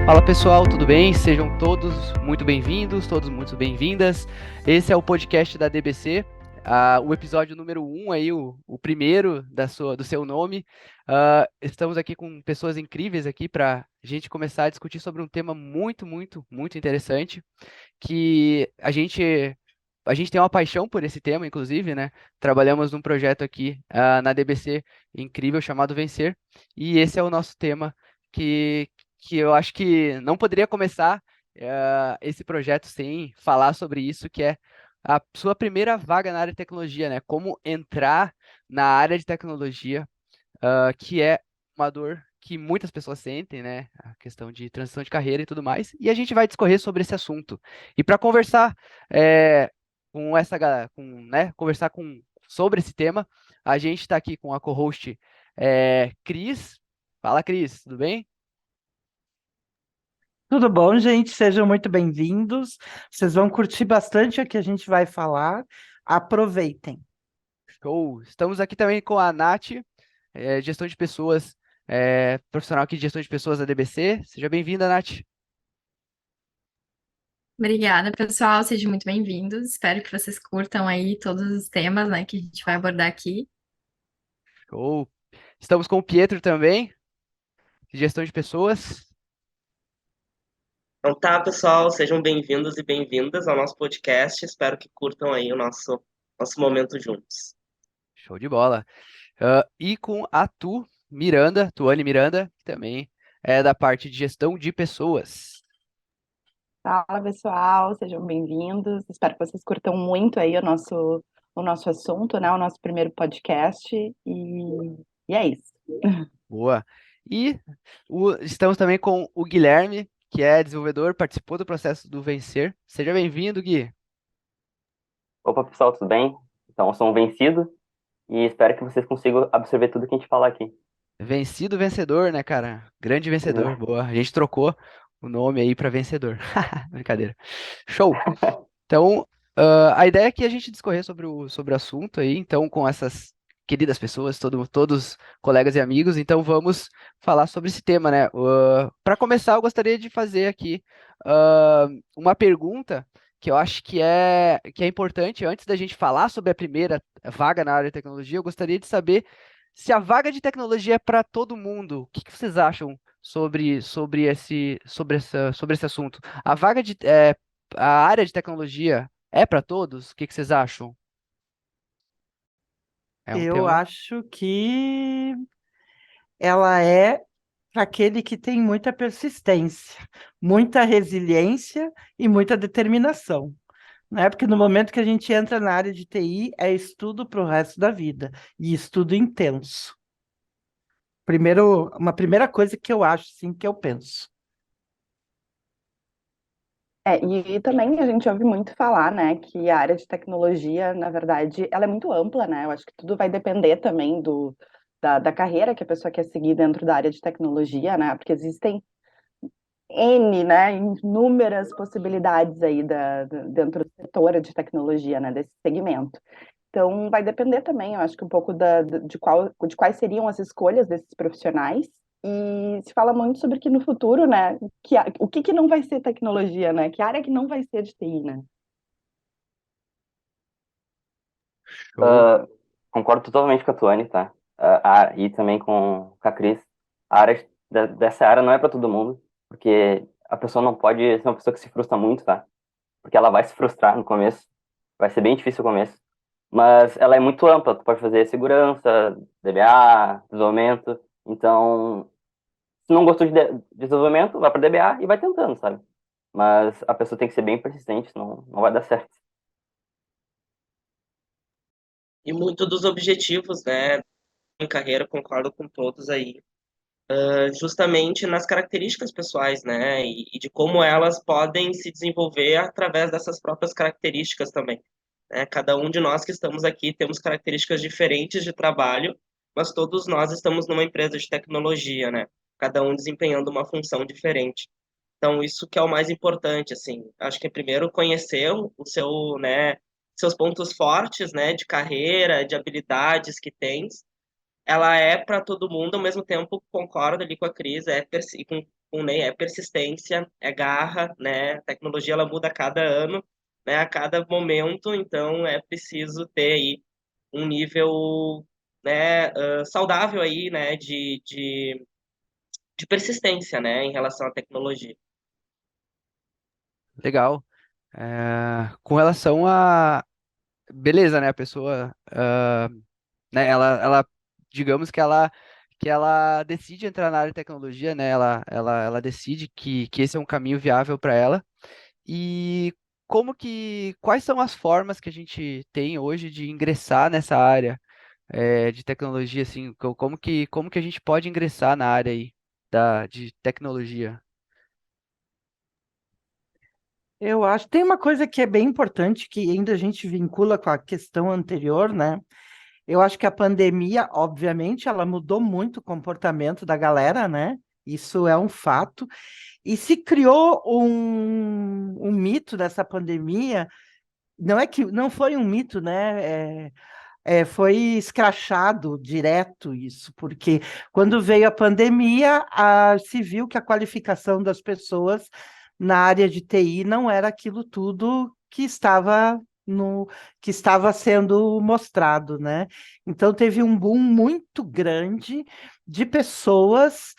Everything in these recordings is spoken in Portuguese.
Fala pessoal, tudo bem? Sejam todos muito bem-vindos, todos muito bem-vindas. Esse é o podcast da DBC, o episódio número 1 aí, o primeiro do seu nome. Estamos aqui com pessoas incríveis aqui para a gente começar a discutir sobre um tema muito interessante, que a gente tem uma paixão por esse tema, inclusive, né? Trabalhamos num projeto aqui na DBC incrível chamado Vencer, e esse é o nosso tema que, que eu acho que não poderia começar esse projeto sem falar sobre isso, que é a sua primeira vaga na área de tecnologia, né? Como entrar na área de tecnologia, que é uma dor que muitas pessoas sentem, né? A questão de transição de carreira e tudo mais. E a gente vai discorrer sobre esse assunto. E para conversar é, conversar sobre esse tema, a gente está aqui com a co-host Cris. Fala, Cris, tudo bem? Tudo bom, gente? Sejam muito bem-vindos. Vocês vão curtir bastante o que a gente vai falar. Aproveitem. Show! Estamos aqui também com a Nath, gestão de pessoas, profissional aqui de gestão de pessoas da DBC. Seja bem-vinda, Nath. Obrigada, pessoal. Sejam muito bem-vindos. Espero que vocês curtam aí todos os temas, né, que a gente vai abordar aqui. Show! Estamos com o Pietro também, de gestão de pessoas. Então tá, pessoal, sejam bem-vindos e bem-vindas ao nosso podcast. Espero que curtam aí o nosso momento juntos. Show de bola. E com a Tuane Miranda, que também é da parte de gestão de pessoas. Fala, pessoal, sejam bem-vindos. Espero que vocês curtam muito aí o nosso assunto, né? O nosso primeiro podcast. E é isso. Boa. E estamos também com o Guilherme, que é desenvolvedor, participou do processo do Vencer. Seja bem-vindo, Gui. Opa, pessoal, tudo bem? Então, eu sou um vencido e espero que vocês consigam absorver tudo que a gente falar aqui. Vencido vencedor, né, cara? Grande vencedor. Boa. A gente trocou o nome aí para vencedor. Brincadeira. Show. Então, a ideia é que a gente discorrer sobre o assunto aí, então, com essas queridas pessoas, todos colegas e amigos, então vamos falar sobre esse tema, né? Para começar, eu gostaria de fazer aqui uma pergunta que eu acho que é importante, antes da gente falar sobre a primeira vaga na área de tecnologia, eu gostaria de saber se a vaga de tecnologia é para todo mundo. O que que vocês acham sobre esse assunto? A área de tecnologia é para todos? O que que vocês acham? É um Eu tema. acho que ela é para aquele que tem muita persistência, muita resiliência e muita determinação. Né? Porque no momento que a gente entra na área de TI, é estudo para o resto da vida, e estudo intenso. Uma primeira coisa que eu acho, sim, que eu penso. E também a gente ouve muito falar, né, que a área de tecnologia, na verdade, ela é muito ampla, né? Eu acho que tudo vai depender também da carreira que a pessoa quer seguir dentro da área de tecnologia, né? Porque existem N, né, inúmeras possibilidades aí dentro do setor de tecnologia, né, desse segmento. Então, vai depender também, eu acho que um pouco de quais seriam as escolhas desses profissionais. E se fala muito sobre que no futuro, né, o que que não vai ser tecnologia, né? Que área que não vai ser de TI, né? Show. Concordo totalmente com a Tuane, tá? E também com a Cris. A área dessa área não é para todo mundo, porque a pessoa não pode ser uma pessoa que se frustra muito, tá? Porque ela vai se frustrar no começo, vai ser bem difícil o começo, mas ela é muito ampla, tu pode fazer segurança, DBA, desenvolvimento, então, se não gostou de desenvolvimento, vai para DBA e vai tentando, sabe? Mas a pessoa tem que ser bem persistente, senão não vai dar certo. E muito dos objetivos, né, em carreira, concordo com todos aí, justamente nas características pessoais, né, e de como elas podem se desenvolver através dessas próprias características também. Né? Cada um de nós que estamos aqui temos características diferentes de trabalho, mas todos nós estamos numa empresa de tecnologia, né? Cada um desempenhando uma função diferente. Então, isso que é o mais importante, assim. Acho que é primeiro conhecer o seu, né, seus pontos fortes, né, de carreira, de habilidades que tens. Ela é para todo mundo, ao mesmo tempo concordo ali com a Cris, com o Ney, é persistência, é garra, né? A tecnologia ela muda a cada ano, né? A cada momento, então é preciso ter aí um nível, né, saudável aí, né, de persistência, né, em relação à tecnologia. Legal. Com relação a. Beleza, né? A pessoa, né? Digamos que ela decide entrar na área de tecnologia, né? Ela decide que esse é um caminho viável para ela. E quais são as formas que a gente tem hoje de ingressar nessa área, de tecnologia, assim? Como que a gente pode ingressar na área aí de tecnologia? Eu acho. Tem uma coisa que é bem importante, que ainda a gente vincula com a questão anterior, né? Eu acho que a pandemia, obviamente, ela mudou muito o comportamento da galera, né? Isso é um fato. E se criou um mito dessa pandemia, não é que não foi um mito, né? Foi escrachado direto isso, porque quando veio a pandemia, se viu que a qualificação das pessoas na área de TI não era aquilo tudo no, que estava sendo mostrado, né? Então teve um boom muito grande de pessoas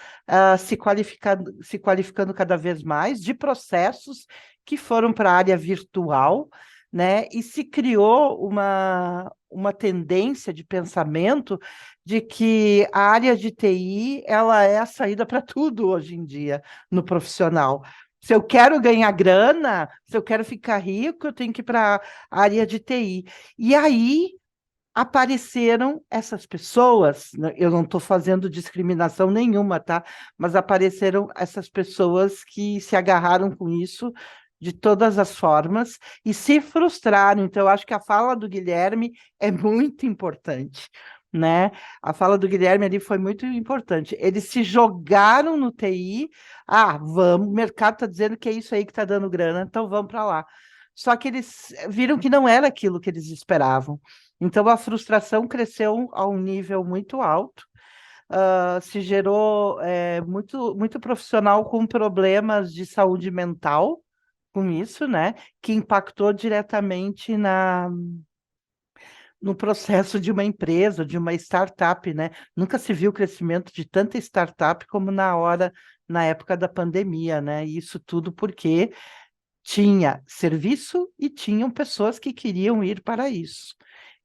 se qualificando cada vez mais, de processos que foram para a área virtual, né? E se criou uma tendência de pensamento de que a área de TI ela é a saída para tudo hoje em dia no profissional. Se eu quero ganhar grana, se eu quero ficar rico, eu tenho que ir para a área de TI. E aí apareceram essas pessoas, né, eu não estou fazendo discriminação nenhuma, tá? Mas apareceram essas pessoas que se agarraram com isso de todas as formas e se frustraram. Então, eu acho que a fala do Guilherme é muito importante, né? A fala do Guilherme ali foi muito importante. Eles se jogaram no TI, vamos, o mercado está dizendo que é isso aí que está dando grana, então vamos para lá. Só que eles viram que não era aquilo que eles esperavam. Então, a frustração cresceu a um nível muito alto, se gerou muito profissional com problemas de saúde mental com isso, né? Que impactou diretamente no processo de uma empresa, de uma startup, né? Nunca se viu o crescimento de tanta startup como na época da pandemia, né? E isso tudo porque tinha serviço e tinham pessoas que queriam ir para isso.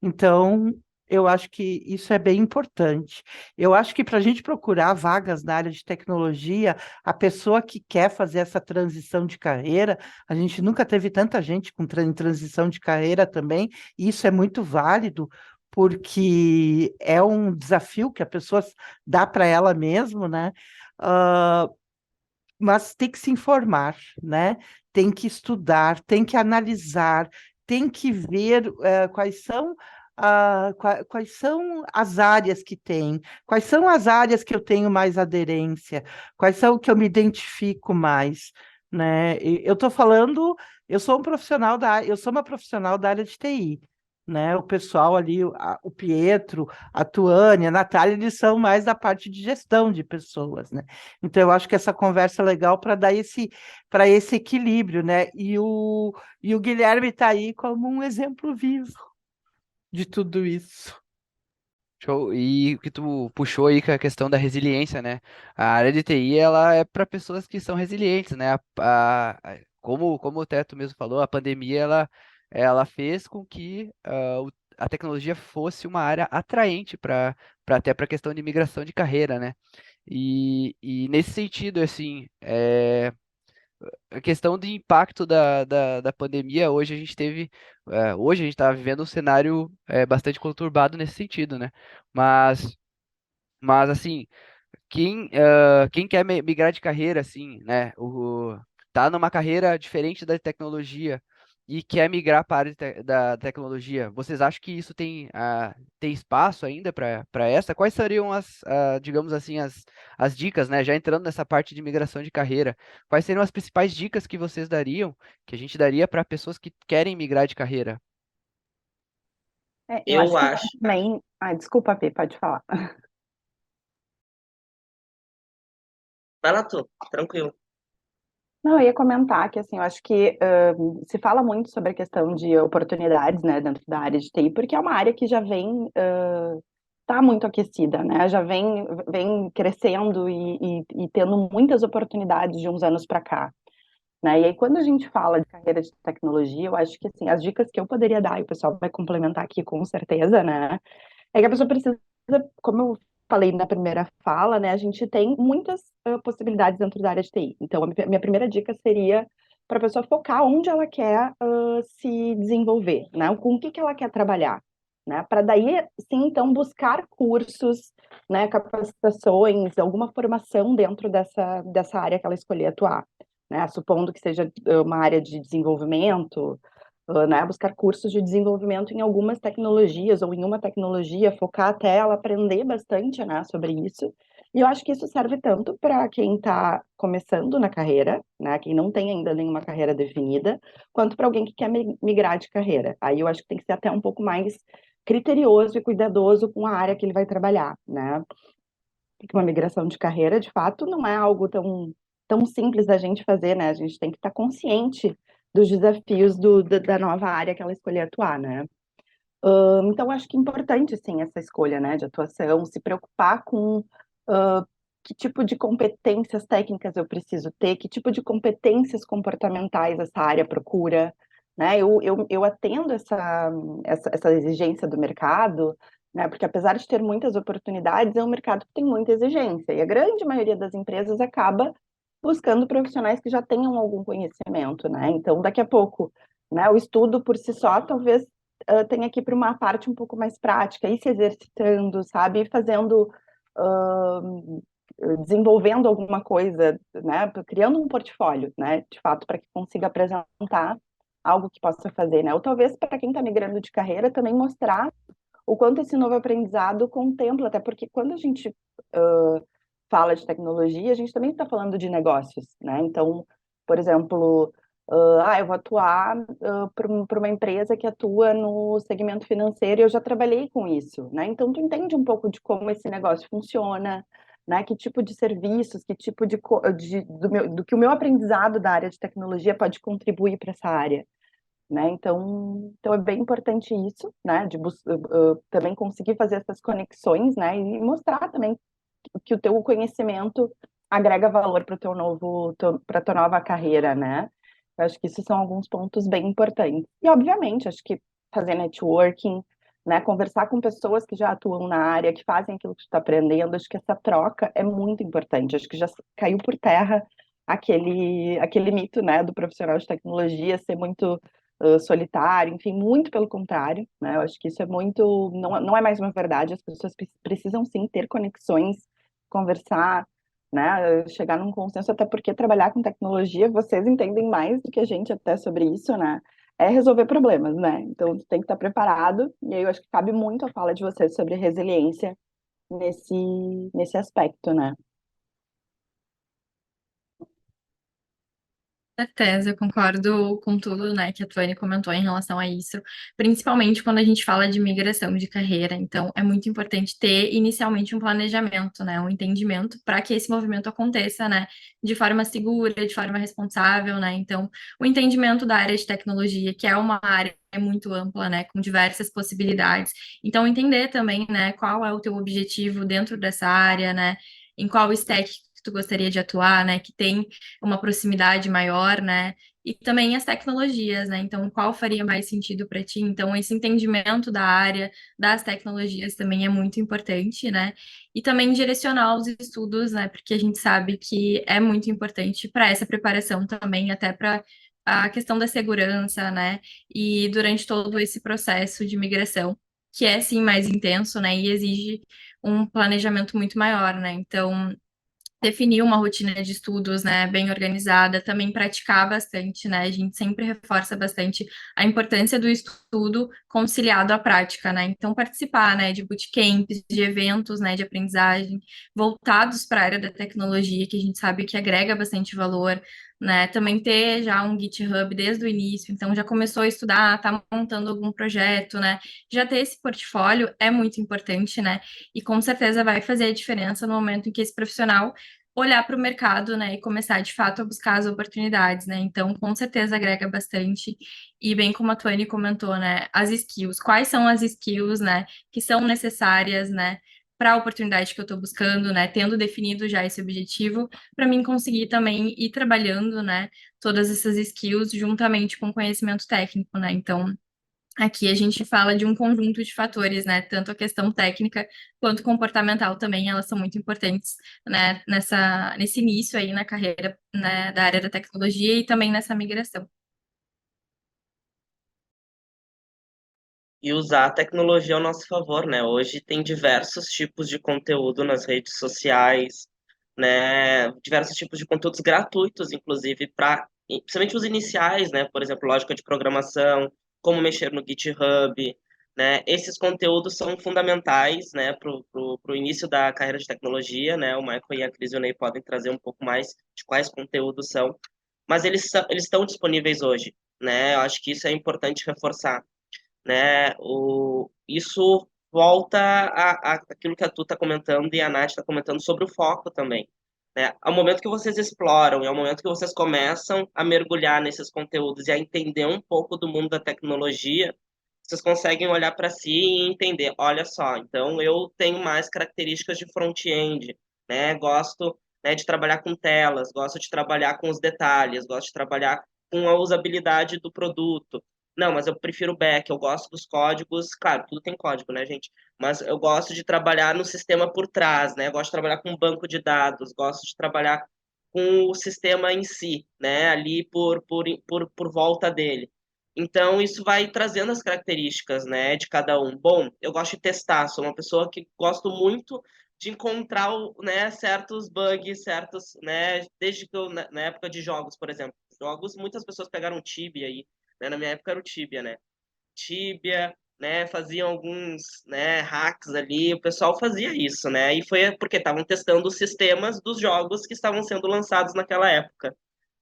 Então, eu acho que isso é bem importante. Eu acho que para a gente procurar vagas na área de tecnologia, a pessoa que quer fazer essa transição de carreira, a gente nunca teve tanta gente em transição de carreira também, e isso é muito válido, porque é um desafio que a pessoa dá para ela mesma, né? Ah, mas tem que se informar, né? Tem que estudar, tem que analisar, tem que ver quais são as áreas que tem, quais são as áreas que eu tenho mais aderência, quais são que eu me identifico mais, né? Eu estou falando, eu sou uma profissional da área de TI. Né, o pessoal ali, o Pietro, a Tuane, a Natália, eles são mais da parte de gestão de pessoas, né? Então, eu acho que essa conversa é legal para esse equilíbrio, né? E o Guilherme está aí como um exemplo vivo de tudo isso. Show. E o que tu puxou aí com a questão da resiliência, né? A área de TI, ela é para pessoas que são resilientes, né? Como o Teto mesmo falou, a pandemia, ela fez com que a tecnologia fosse uma área atraente para até para a questão de migração de carreira, né? E nesse sentido, assim, a questão de impacto da pandemia, hoje a gente está vivendo um cenário bastante conturbado nesse sentido, né? Mas, mas assim, quem quer migrar de carreira, assim, né? Tá numa carreira diferente da tecnologia e quer migrar para a área da tecnologia, vocês acham que isso tem espaço ainda para essa? Quais seriam digamos assim, as dicas, né? Já entrando nessa parte de migração de carreira, quais seriam as principais dicas que vocês dariam, que a gente daria para pessoas que querem migrar de carreira? Eu Eu acho que acho, também. Desculpa, Pi, pode falar. Vai lá tu, tranquilo. Não, eu ia comentar que, assim, eu acho que se fala muito sobre a questão de oportunidades, né, dentro da área de TI, porque é uma área que já vem, tá muito aquecida, né, já vem crescendo e tendo muitas oportunidades de uns anos para cá, né, e aí quando a gente fala de carreira de tecnologia, eu acho que, assim, as dicas que eu poderia dar, e o pessoal vai complementar aqui com certeza, né, é que a pessoa precisa, como eu falei na primeira fala, né, a gente tem muitas possibilidades dentro da área de TI. Então, a minha primeira dica seria para a pessoa focar onde ela quer se desenvolver, né, com o que ela quer trabalhar, né, para daí, sim, então, buscar cursos, né, capacitações, alguma formação dentro dessa área que ela escolher atuar, né, supondo que seja uma área de desenvolvimento, né, buscar cursos de desenvolvimento em algumas tecnologias ou em uma tecnologia, focar até ela aprender bastante, né, sobre isso. E eu acho que isso serve tanto para quem está começando na carreira, né, quem não tem ainda nenhuma carreira definida, quanto para alguém que quer migrar de carreira. Aí eu acho que tem que ser até um pouco mais criterioso e cuidadoso com a área que ele vai trabalhar, né? Porque uma migração de carreira, de fato, não é algo tão simples da gente fazer, né? A gente tem que estar consciente dos desafios da nova área que ela escolher atuar, né? Então, acho que é importante, sim, essa escolha, né, de atuação, se preocupar com que tipo de competências técnicas eu preciso ter, que tipo de competências comportamentais essa área procura, né? Eu atendo essa exigência do mercado, né, porque apesar de ter muitas oportunidades, é um mercado que tem muita exigência, e a grande maioria das empresas acaba buscando profissionais que já tenham algum conhecimento, né? Então, daqui a pouco, né, o estudo por si só talvez tenha que ir para uma parte um pouco mais prática, ir se exercitando, sabe? Ir fazendo, desenvolvendo alguma coisa, né? Criando um portfólio, né? De fato, para que consiga apresentar algo que possa fazer, né? Ou talvez para quem está migrando de carreira também mostrar o quanto esse novo aprendizado contempla, até porque quando a gente fala de tecnologia, a gente também está falando de negócios, né? Então, por exemplo, eu vou atuar para uma empresa que atua no segmento financeiro e eu já trabalhei com isso, né? Então, tu entende um pouco de como esse negócio funciona, né? Que tipo de serviços, que tipo do que o meu aprendizado da área de tecnologia pode contribuir para essa área, né? Então é bem importante isso, né? De também conseguir fazer essas conexões, né? E mostrar também que o teu conhecimento agrega valor para o para tua nova carreira, né? Eu acho que esses são alguns pontos bem importantes. E, obviamente, acho que fazer networking, né? Conversar com pessoas que já atuam na área, que fazem aquilo que tu está aprendendo, acho que essa troca é muito importante. Acho que já caiu por terra aquele mito, né, do profissional de tecnologia ser muito solitário, enfim, muito pelo contrário, né? Eu acho que isso é muito, não é mais uma verdade, as pessoas precisam sim ter conexões, conversar, né? Chegar num consenso, até porque trabalhar com tecnologia, vocês entendem mais do que a gente até sobre isso, né? É resolver problemas, né? Então, tu tem que estar preparado, e aí eu acho que cabe muito a fala de vocês sobre resiliência nesse aspecto, né? Certeza, eu concordo com tudo, né, que a Tuane comentou em relação a isso, principalmente quando a gente fala de migração de carreira. Então, é muito importante ter inicialmente um planejamento, né, um entendimento para que esse movimento aconteça, né, de forma segura, de forma responsável, né. Então, o entendimento da área de tecnologia, que é uma área muito ampla, né, com diversas possibilidades. Então, entender também, né, qual é o teu objetivo dentro dessa área, né, em qual stack que tu gostaria de atuar, né, que tem uma proximidade maior, né? E também as tecnologias, né? Então, qual faria mais sentido para ti? Então, esse entendimento da área, das tecnologias também é muito importante, né? E também direcionar os estudos, né? Porque a gente sabe que é muito importante para essa preparação também, até para a questão da segurança, né? E durante todo esse processo de migração, que é sim mais intenso, né? E exige um planejamento muito maior, né? Então, definir uma rotina de estudos, né, bem organizada, também praticar bastante, né, a gente sempre reforça bastante a importância do estudo conciliado à prática, né, então participar, né, de bootcamps, de eventos, né, de aprendizagem voltados para a área da tecnologia, que a gente sabe que agrega bastante valor, né, também ter já um GitHub desde o início, então já começou a estudar, tá montando algum projeto, né, já ter esse portfólio é muito importante, né, e com certeza vai fazer a diferença no momento em que esse profissional olhar para o mercado, né, e começar de fato a buscar as oportunidades, né? Então, com certeza agrega bastante. E bem como a Tuane comentou, né, as skills, quais são as skills, né, que são necessárias, né, para a oportunidade que eu estou buscando, né, tendo definido já esse objetivo, para mim conseguir também ir trabalhando, né, todas essas skills juntamente com conhecimento técnico, né? Então, aqui a gente fala de um conjunto de fatores, né? Tanto a questão técnica quanto comportamental também, elas são muito importantes, né? Nesse início aí na carreira, né, da área da tecnologia e também nessa migração. E usar a tecnologia ao nosso favor, né? Hoje tem diversos tipos de conteúdo nas redes sociais, né? Diversos tipos de conteúdos gratuitos, inclusive, para principalmente os iniciais, né? Por exemplo, lógica de programação, como mexer no GitHub, né? Esses conteúdos são fundamentais, né? Pro início da carreira de tecnologia, né? O Michael e a Cris e o Ney podem trazer um pouco mais de quais conteúdos são, mas eles estão disponíveis hoje, né? Eu acho que isso é importante reforçar, né? Isso volta aquilo que a Tu está comentando e a Nath está comentando sobre o foco também, né? Ao momento que vocês exploram e ao momento que vocês começam a mergulhar nesses conteúdos e a entender um pouco do mundo da tecnologia, vocês conseguem olhar para si e entender, olha só, então eu tenho mais características de front-end, né? Gosto, né, de trabalhar com telas, gosto de trabalhar com os detalhes, gosto de trabalhar com a usabilidade do produto. Não, mas eu prefiro back, eu gosto dos códigos, claro, tudo tem código, né, gente? Mas eu gosto de trabalhar no sistema por trás, né? Eu gosto de trabalhar com banco de dados, gosto de trabalhar com o sistema em si, né? Ali por volta dele. Então, isso vai trazendo as características, né, de cada um. Bom, eu gosto de testar, sou uma pessoa que gosto muito de encontrar, né, certos bugs, certos, né, desde que eu, na época de jogos, por exemplo. Jogos, muitas pessoas pegaram Tibia aí, né? Na minha época era o Tibia, né? Tibia, né? Faziam alguns, né, hacks ali, o pessoal fazia isso, né? E foi porque estavam testando os sistemas dos jogos que estavam sendo lançados naquela época,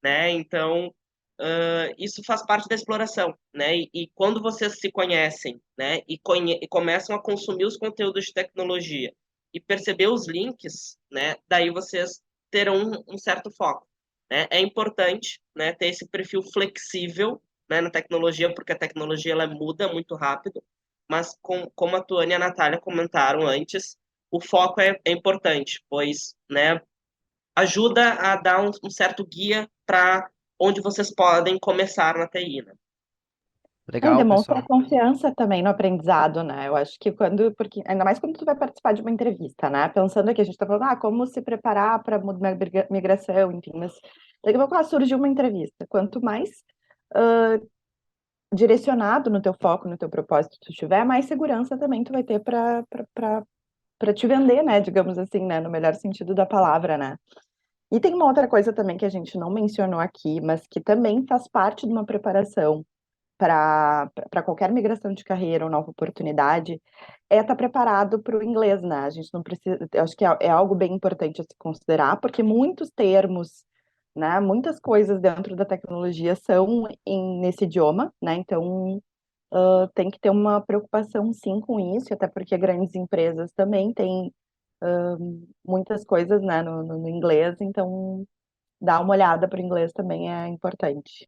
né? Então, isso faz parte da exploração, né? E quando vocês se conhecem, né, e começam a consumir os conteúdos de tecnologia e perceber os links, né, daí vocês terão um certo foco, né? É importante, né, ter esse perfil flexível, né, na tecnologia, porque a tecnologia ela muda muito rápido, mas como a Tuane e a Natália comentaram antes, o foco é importante, pois, né, ajuda a dar um certo guia para onde vocês podem começar na TI, né? E Legal, demonstra pessoal. confiança também no aprendizado, né? Eu acho que porque ainda mais quando tu vai participar de uma entrevista, né? Pensando aqui, a gente tá falando, como se preparar para migração, enfim, mas daqui a pouco surge uma entrevista. Quanto mais ah, direcionado no teu foco, no teu propósito tu tiver, mais segurança também tu vai ter para te vender, né? Digamos assim, né? No melhor sentido da palavra, né? E tem uma outra coisa também que a gente não mencionou aqui, mas que também faz parte de uma preparação para qualquer migração de carreira ou nova oportunidade, é estar preparado para o inglês, né? A gente não precisa, eu acho que é algo bem importante a se considerar, porque muitos termos, né, muitas coisas dentro da tecnologia são nesse idioma, né? Então, tem que ter uma preocupação sim com isso, até porque grandes empresas também têm muitas coisas, né, no inglês, então dar uma olhada para o inglês também é importante.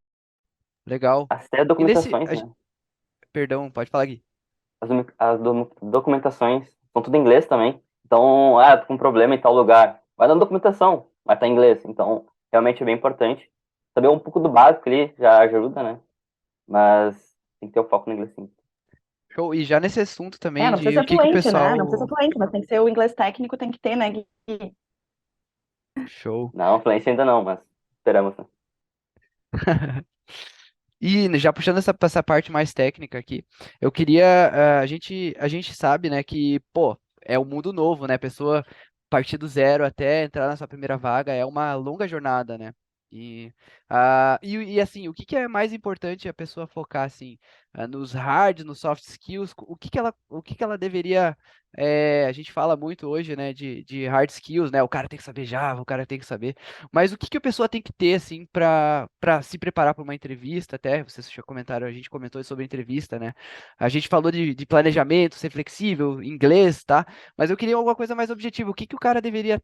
Legal. Até E nesse. documentações, né? Perdão, pode falar aqui. As documentações são tudo em inglês também. Então, tô com um problema em tal lugar. Vai na documentação, mas tá em inglês. Então, realmente é bem importante. Saber um pouco do básico ali já ajuda, né? Mas tem que ter o foco no inglês, sim. Show. E já nesse assunto também Não de precisa o ser que que o fluente, né? Não precisa pessoal. ser fluente, mas tem que ser o inglês técnico, tem que ter, né, Gui? Show. Não, fluência ainda não, mas esperamos, né? E já puxando essa parte mais técnica aqui, eu queria, a gente sabe, né, que, pô, é um mundo novo, né, a pessoa partir do zero até entrar na sua primeira vaga é uma longa jornada, né, e assim, o que que é mais importante a pessoa focar, assim, nos hard, nos soft skills, o que que ela deveria, a gente fala muito hoje, né, de hard skills, né, o cara tem que saber Java, o cara tem que saber, mas o que que a pessoa tem que ter, assim, para se preparar para uma entrevista, até, vocês já comentaram, a gente comentou sobre entrevista, né? A gente falou de planejamento, ser flexível, inglês, tá? Mas eu queria alguma coisa mais objetiva. O que que o cara deveria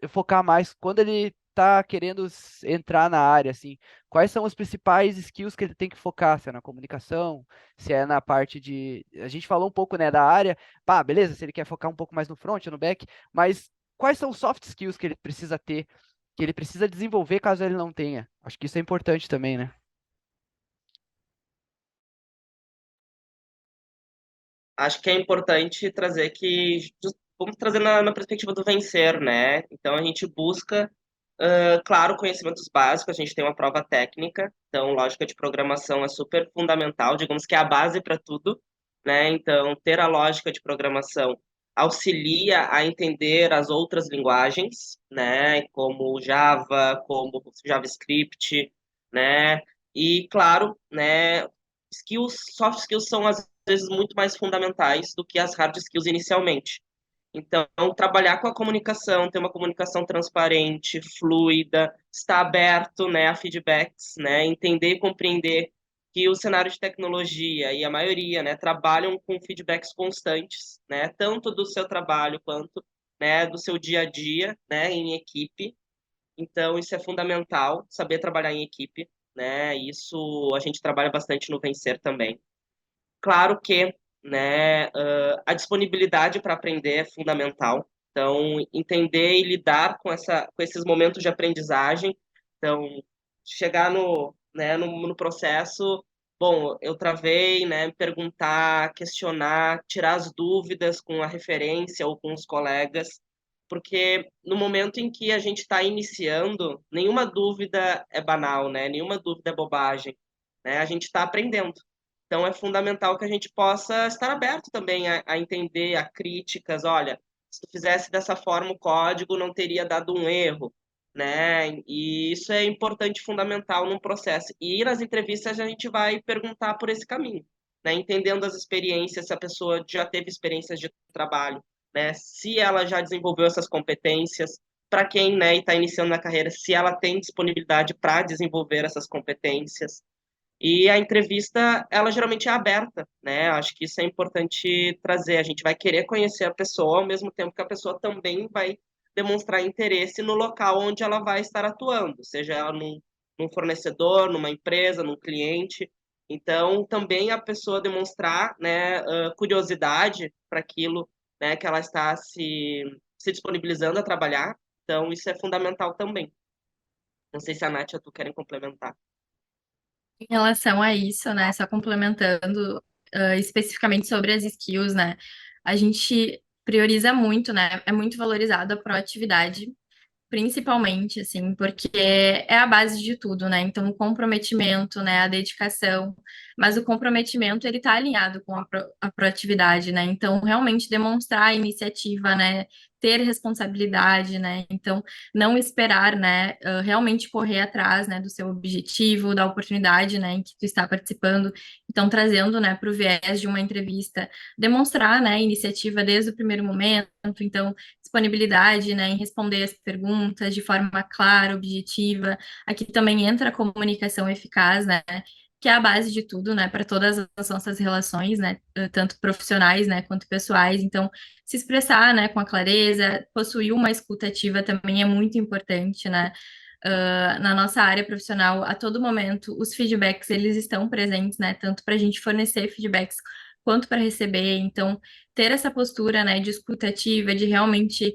focar mais quando ele está querendo entrar na área, assim, quais são os principais skills que ele tem que focar, se é na comunicação, se é na parte de, a gente falou um pouco, né, da área, pá, beleza, se ele quer focar um pouco mais no front ou no back, mas quais são os soft skills que ele precisa ter, que ele precisa desenvolver caso ele não tenha? Acho que isso é importante também, né? Acho que é importante trazer que, vamos trazer na perspectiva do vencer, né? Então a gente busca, claro, conhecimentos básicos, a gente tem uma prova técnica, então lógica de programação é super fundamental, digamos que é a base para tudo, né? Então ter a lógica de programação auxilia a entender as outras linguagens, né? Como Java, como JavaScript, né? E claro, né? Soft skills são as vezes muito mais fundamentais do que as hard skills inicialmente. Então, trabalhar com a comunicação, ter uma comunicação transparente, fluida, estar aberto, né, a feedbacks, né, entender e compreender que o cenário de tecnologia e a maioria, né, trabalham com feedbacks constantes, né, tanto do seu trabalho quanto, né, do seu dia a dia, né, em equipe. Então, isso é fundamental, saber trabalhar em equipe, né, isso a gente trabalha bastante no Vencer também. Claro que, né, a disponibilidade para aprender é fundamental. Então, entender e lidar com esses momentos de aprendizagem. Então, chegar no processo, bom, eu travei, né, perguntar, questionar, tirar as dúvidas com a referência ou com os colegas, porque no momento em que a gente está iniciando, nenhuma dúvida é banal, né? Nenhuma dúvida é bobagem, né? A gente está aprendendo. Então, é fundamental que a gente possa estar aberto também a entender, a críticas. Olha, se tu fizesse dessa forma o código, não teria dado um erro, né? E isso é importante, fundamental num processo. E nas entrevistas a gente vai perguntar por esse caminho, né? Entendendo as experiências, se a pessoa já teve experiências de trabalho, né? Se ela já desenvolveu essas competências, para quem, né, está iniciando na carreira, se ela tem disponibilidade para desenvolver essas competências. E a entrevista, ela geralmente é aberta, né? Acho que isso é importante trazer. A gente vai querer conhecer a pessoa, ao mesmo tempo que a pessoa também vai demonstrar interesse no local onde ela vai estar atuando, seja ela num fornecedor, numa empresa, num cliente. Então, também a pessoa demonstrar, né, curiosidade para aquilo, né, que ela está se disponibilizando a trabalhar. Então, isso é fundamental também. Não sei se a Nath e a Tu querem complementar. Em relação a isso, né, só complementando, especificamente sobre as skills, né, a gente prioriza muito, né, é muito valorizado a proatividade, principalmente, assim, porque é a base de tudo, né? Então, o comprometimento, né, a dedicação, mas o comprometimento, ele tá alinhado com a proatividade, né? Então, realmente demonstrar a iniciativa, né, ter responsabilidade, né? Então, não esperar, né, realmente correr atrás, né, do seu objetivo, da oportunidade, né, em que tu está participando. Então, trazendo, né, para o viés de uma entrevista, demonstrar, né, iniciativa desde o primeiro momento. Então, disponibilidade, né, em responder as perguntas de forma clara, objetiva. Aqui também entra a comunicação eficaz, né, que é a base de tudo, né, para todas as nossas relações, né, tanto profissionais, né, quanto pessoais. Então, se expressar, né, com a clareza, possuir uma escuta ativa também é muito importante, né. Na nossa área profissional, a todo momento, os feedbacks, eles estão presentes, né, tanto para a gente fornecer feedbacks quanto para receber. Então, ter essa postura, né, de escuta ativa, de realmente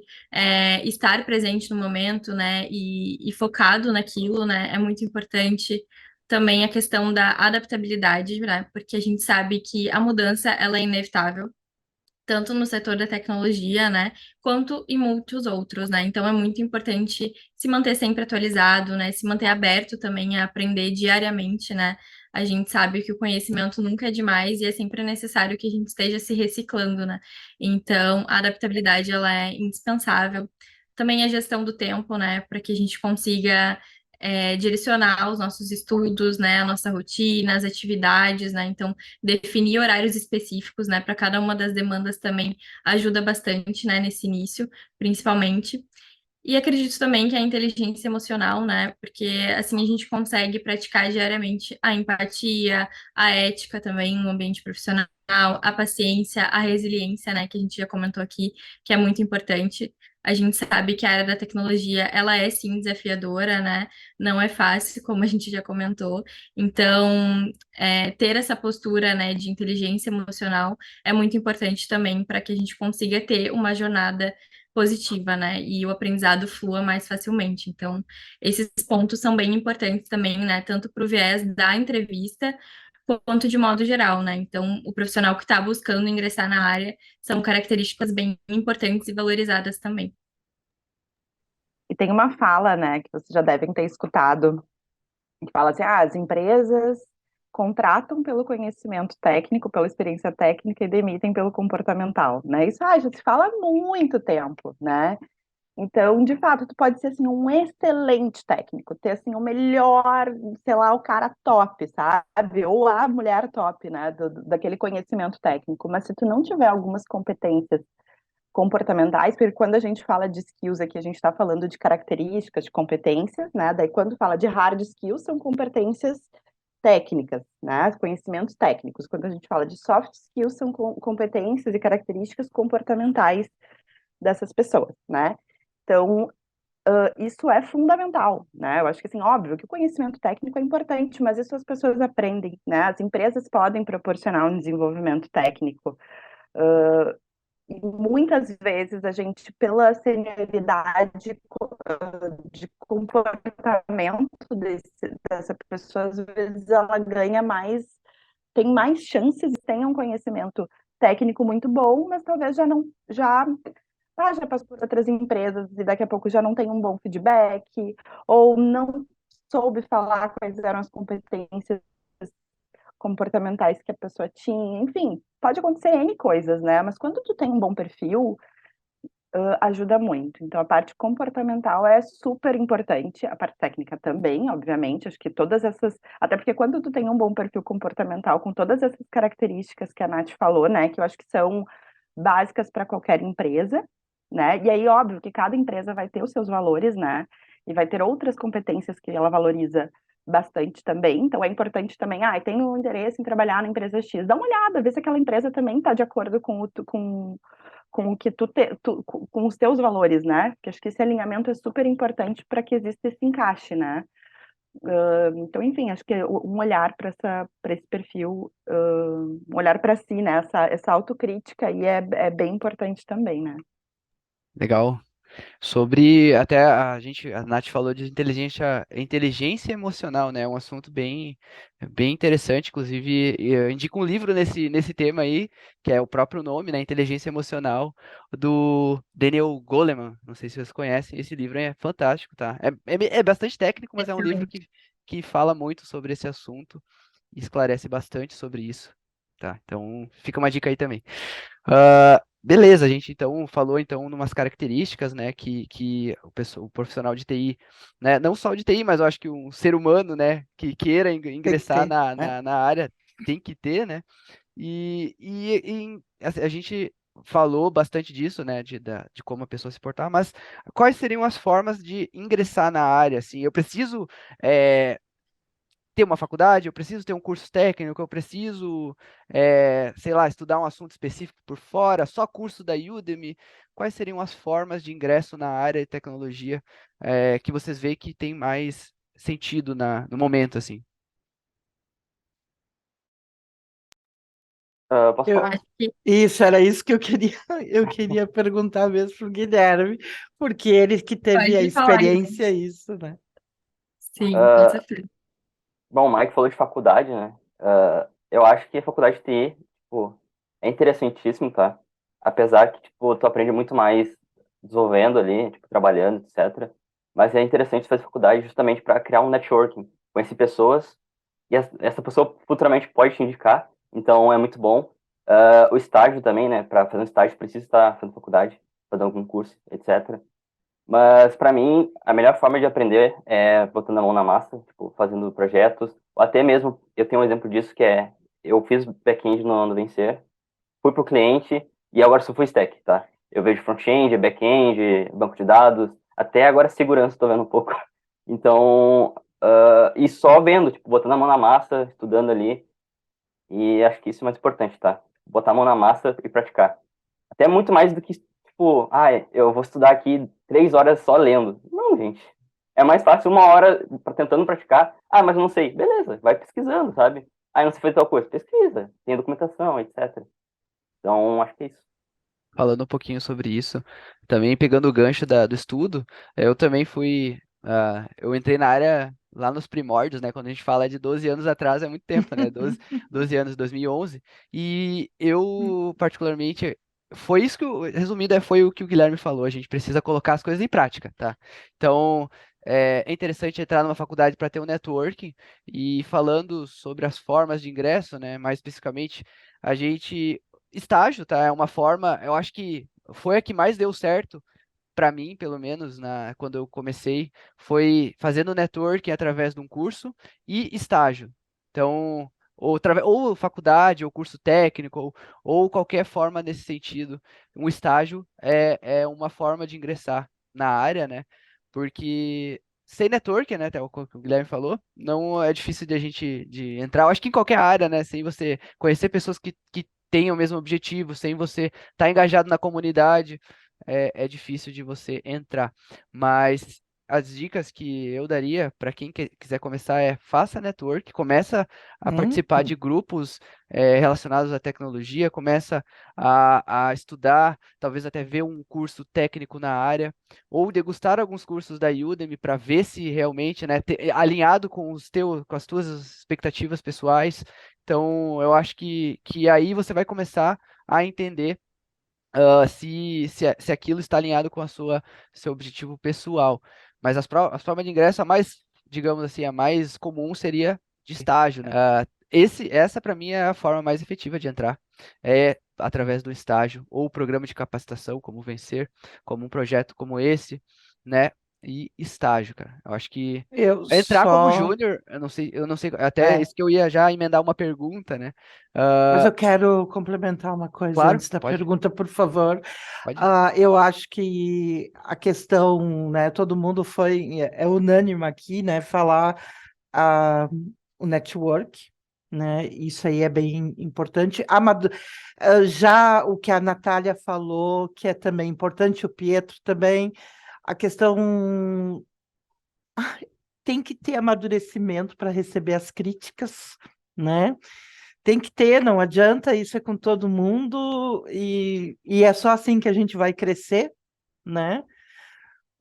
estar presente no momento, né, e focado naquilo, né, é muito importante. Também a questão da adaptabilidade, né, porque a gente sabe que a mudança, ela é inevitável, tanto no setor da tecnologia, né, quanto em muitos outros, né? Então é muito importante se manter sempre atualizado, né, se manter aberto também a aprender diariamente, né? A gente sabe que o conhecimento nunca é demais e é sempre necessário que a gente esteja se reciclando, né? Então a adaptabilidade ela é indispensável. Também a gestão do tempo, né, para que a gente consiga direcionar os nossos estudos, né, a nossa rotina, as atividades, né? Então definir horários específicos, né, para cada uma das demandas também ajuda bastante, né, nesse início, principalmente. E acredito também que a inteligência emocional, né, porque assim a gente consegue praticar diariamente a empatia, a ética também no ambiente profissional, a paciência, a resiliência, né, que a gente já comentou aqui, que é muito importante. A gente sabe que a área da tecnologia, ela é sim desafiadora, né? Não é fácil, como a gente já comentou. Então, ter essa postura, né, de inteligência emocional é muito importante também para que a gente consiga ter uma jornada positiva, né? E o aprendizado flua mais facilmente. Então, esses pontos são bem importantes também, né? Tanto para o viés da entrevista, quanto de modo geral, né? Então, o profissional que está buscando ingressar na área são características bem importantes e valorizadas também. E tem uma fala, né, que vocês já devem ter escutado, que fala assim, as empresas contratam pelo conhecimento técnico, pela experiência técnica e demitem pelo comportamental, né? Isso já se fala há muito tempo, né? Então, de fato, tu pode ser assim um excelente técnico, ter assim o melhor, sei lá, o cara top, sabe? Ou a mulher top, né, daquele conhecimento técnico. Mas se tu não tiver algumas competências comportamentais, porque quando a gente fala de skills aqui, a gente está falando de características, de competências, né? Daí quando fala de hard skills, são competências técnicas, né? Conhecimentos técnicos. Quando a gente fala de soft skills, são competências e características comportamentais dessas pessoas, né? Então, isso é fundamental, né? Eu acho que, assim, óbvio que o conhecimento técnico é importante, mas isso as pessoas aprendem, né? As empresas podem proporcionar um desenvolvimento técnico, e muitas vezes a gente, pela senioridade de comportamento dessa pessoa, às vezes ela ganha mais, tem mais chances de ter um conhecimento técnico muito bom, mas talvez já não, já passou por outras empresas e daqui a pouco já não tem um bom feedback, ou não soube falar quais eram as competências comportamentais que a pessoa tinha, enfim, pode acontecer N coisas, né? Mas quando tu tem um bom perfil, ajuda muito. Então, a parte comportamental é super importante, a parte técnica também, obviamente, acho que todas essas, até porque quando tu tem um bom perfil comportamental, com todas essas características que a Nath falou, né, que eu acho que são básicas para qualquer empresa, né, e aí, óbvio, que cada empresa vai ter os seus valores, né, e vai ter outras competências que ela valoriza bastante também, então é importante também, tem um interesse em trabalhar na empresa X, dá uma olhada, vê se aquela empresa também está de acordo com o que com os teus valores, né? Porque acho que esse alinhamento é super importante para que exista esse encaixe, né? Então, enfim, acho que um olhar para esse perfil, um olhar para si, né? Essa autocrítica aí é bem importante também, né? Legal. Sobre, até a Nath falou de inteligência emocional, né? Um assunto bem interessante, inclusive eu indico um livro nesse tema aí, que é o próprio nome, né? Inteligência Emocional, do Daniel Goleman. Não sei se vocês conhecem, esse livro é fantástico, tá? É bastante técnico, mas é um livro Excelente. que fala muito sobre esse assunto e esclarece bastante sobre isso, tá? Então, fica uma dica aí também. Beleza, a gente então falou então umas características, né, que o profissional de TI, né, não só de TI, mas eu acho que um ser humano, né, que queira Tem que ingressar ter, na, né? na, na área tem que ter, né, a gente falou bastante disso, né, de como a pessoa se portar, mas quais seriam as formas de ingressar na área, assim, eu preciso eh, ter uma faculdade, eu preciso ter um curso técnico, eu preciso, sei lá, estudar um assunto específico por fora, só curso da Udemy. Quais seriam as formas de ingresso na área de tecnologia, que vocês veem que tem mais sentido no momento, assim? Posso Eu, falar? Acho que era isso que eu queria perguntar mesmo pro Guilherme, porque ele que teve a pode falar, experiência, gente. isso, né? Sim, com Ah, certeza. bom, o Mike falou de faculdade, né? Eu acho que a faculdade de TI, tipo, é interessantíssimo, tá? Apesar que, tipo, tu aprende muito mais desenvolvendo ali, tipo, trabalhando, etc. Mas é interessante fazer faculdade justamente para criar um networking, conhecer pessoas e essa pessoa futuramente pode te indicar, então é muito bom. O estágio também, né? Para fazer um estágio precisa estar fazendo faculdade, fazer algum curso, etc. Mas para mim, a melhor forma de aprender é botando a mão na massa, tipo, fazendo projetos, ou até mesmo, eu tenho um exemplo disso que é, eu fiz back-end no Vencer, fui pro cliente e agora sou full stack, tá? Eu vejo front-end, back-end, banco de dados, até agora segurança estou vendo um pouco. Então, e só vendo, tipo, botando a mão na massa, estudando ali, e acho que isso é mais importante, tá? Botar a mão na massa e praticar. Até muito mais do que tipo, eu vou estudar aqui 3 horas só lendo. Não, gente. É mais fácil 1 hora tentando praticar. Mas não sei. Beleza, vai pesquisando, sabe? Não sei fazer tal coisa. Pesquisa, tem documentação, etc. Então, acho que é isso. Falando um pouquinho sobre isso, também pegando o gancho do estudo, eu também eu entrei na área lá nos primórdios, né? Quando a gente fala de 12 anos atrás, é muito tempo, né? 12 anos, 2011. E eu, particularmente, foi isso resumindo, foi o que o Guilherme falou, a gente precisa colocar as coisas em prática, tá? Então, é interessante entrar numa faculdade para ter um networking, e falando sobre as formas de ingresso, né? Mais especificamente, a gente estágio, tá? É uma forma, eu acho que foi a que mais deu certo para mim, pelo menos, quando eu comecei, foi fazendo networking através de um curso e estágio. Então, ou faculdade, ou curso técnico, ou qualquer forma nesse sentido. Um estágio é uma forma de ingressar na área, né? Porque sem networking, né, até o que o Guilherme falou, não é difícil de a gente de entrar. Eu acho que em qualquer área, né, sem você conhecer pessoas que tenham o mesmo objetivo, sem você estar engajado na comunidade, é difícil de você entrar. Mas as dicas que eu daria para quem quiser começar faça network, começa a participar de grupos relacionados à tecnologia, começa a estudar, talvez até ver um curso técnico na área, ou degustar alguns cursos da Udemy para ver se realmente, né, alinhado com as tuas expectativas pessoais. Então, eu acho que aí você vai começar a entender se aquilo está alinhado com seu objetivo pessoal. Mas as formas de ingresso, digamos assim, a mais comum seria de estágio, né? Essa para mim é a forma mais efetiva de entrar, é através do estágio ou programa de capacitação, como Vencer, como um projeto como esse, né? E estágio, cara. Eu acho que Eu entrar como só. júnior, eu não sei, até É, isso que eu ia já emendar uma pergunta, né? mas Ah, eu quero complementar uma coisa claro, antes da pode, pergunta, por favor. pode. Eu acho que a questão, né, todo mundo é unânime aqui, né, falar ah, o network, né, isso aí é bem importante. Já o que a Natália falou, que é também importante, o Pietro também, a questão tem que ter amadurecimento para receber as críticas, né? Tem que ter, não adianta, isso é com todo mundo, e é só assim que a gente vai crescer, né?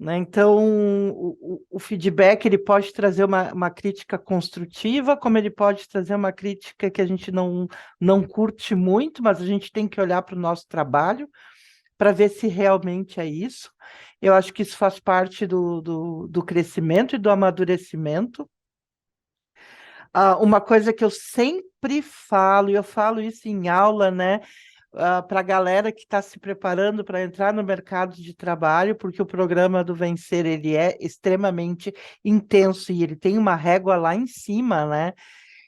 Então, o feedback ele pode trazer uma crítica construtiva, como ele pode trazer uma crítica que a gente não curte muito, mas a gente tem que olhar para o nosso trabalho para ver se realmente é isso. Eu acho que isso faz parte do crescimento e do amadurecimento. Uma coisa que eu sempre falo, e eu falo isso em aula, né? Para a galera que está se preparando para entrar no mercado de trabalho, porque o programa do Vencer ele é extremamente intenso e ele tem uma régua lá em cima, né?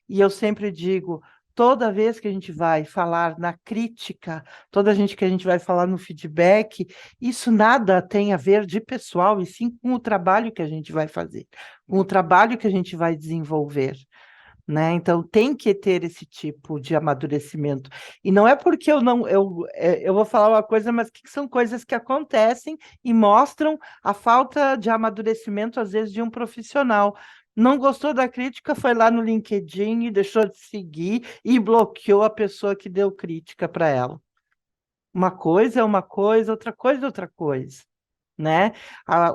E eu sempre digo, toda vez que a gente vai falar na crítica, toda gente que a gente vai falar no feedback, isso nada tem a ver de pessoal, e sim com o trabalho que a gente vai fazer, com o trabalho que a gente vai desenvolver, né? Então tem que ter esse tipo de amadurecimento. E não é porque eu não eu vou falar uma coisa, mas que são coisas que acontecem e mostram a falta de amadurecimento às vezes de um profissional. Não gostou da crítica, foi lá no LinkedIn e deixou de seguir e bloqueou a pessoa que deu crítica para ela. Uma coisa é uma coisa, outra coisa é outra coisa, né?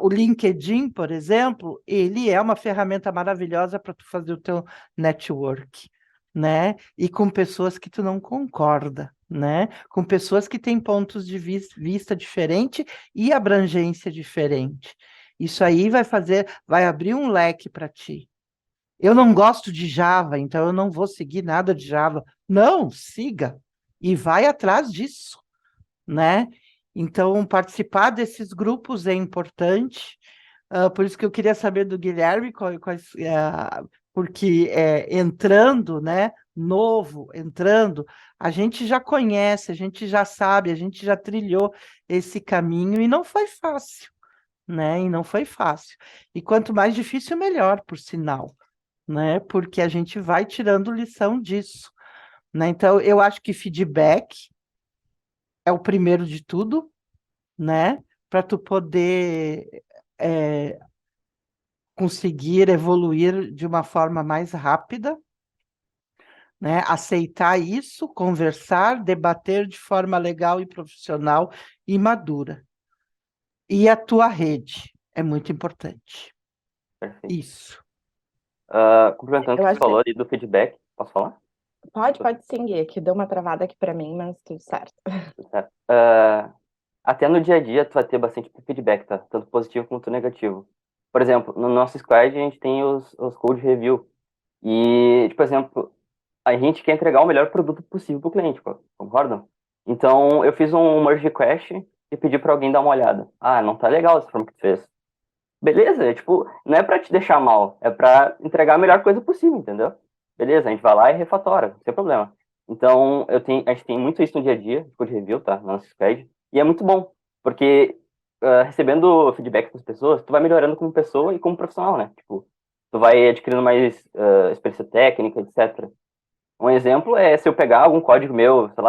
O LinkedIn, por exemplo, ele é uma ferramenta maravilhosa para tu fazer o teu network, né? E com pessoas que tu não concorda, né? Com pessoas que têm pontos de vista diferente e abrangência diferente. Isso aí vai abrir um leque para ti. Eu não gosto de Java, então eu não vou seguir nada de Java. Não, siga e vai atrás disso, né? Então, participar desses grupos é importante. Por isso que eu queria saber do Guilherme, porque entrando, né, novo, entrando, a gente já conhece, a gente já sabe, a gente já trilhou esse caminho e não foi fácil, né? E não foi fácil. E quanto mais difícil, melhor, por sinal, né? Porque a gente vai tirando lição disso, né? Então, eu acho que feedback é o primeiro de tudo, né? Para tu poder conseguir evoluir de uma forma mais rápida, né? Aceitar isso, conversar, debater de forma legal e profissional e madura. E a tua rede é muito importante. Perfeito. Isso. Complementando o Eu que você acho que falou ali do feedback, posso falar? pode sim, Gui, que deu uma travada aqui para mim, mas tudo certo. Certo. Até no dia a dia, tu vai ter bastante feedback, tá? Tanto positivo quanto negativo. Por exemplo, no nosso squad, a gente tem os code review. E, tipo, por exemplo, a gente quer entregar o melhor produto possível pro cliente, concordam? Então, eu fiz um merge request e pedi para alguém dar uma olhada. Ah, não tá legal essa forma que tu fez. Beleza, tipo, não é pra te deixar mal, é pra entregar a melhor coisa possível, entendeu? Beleza, a gente vai lá e refatora, sem problema. Então, a gente tem muito isso no dia a dia, code review, tá? Na nossa squad, e é muito bom, porque recebendo feedback das pessoas, tu vai melhorando como pessoa e como profissional, né? Tipo, tu vai adquirindo mais experiência técnica, etc. Um exemplo é se eu pegar algum código meu, sei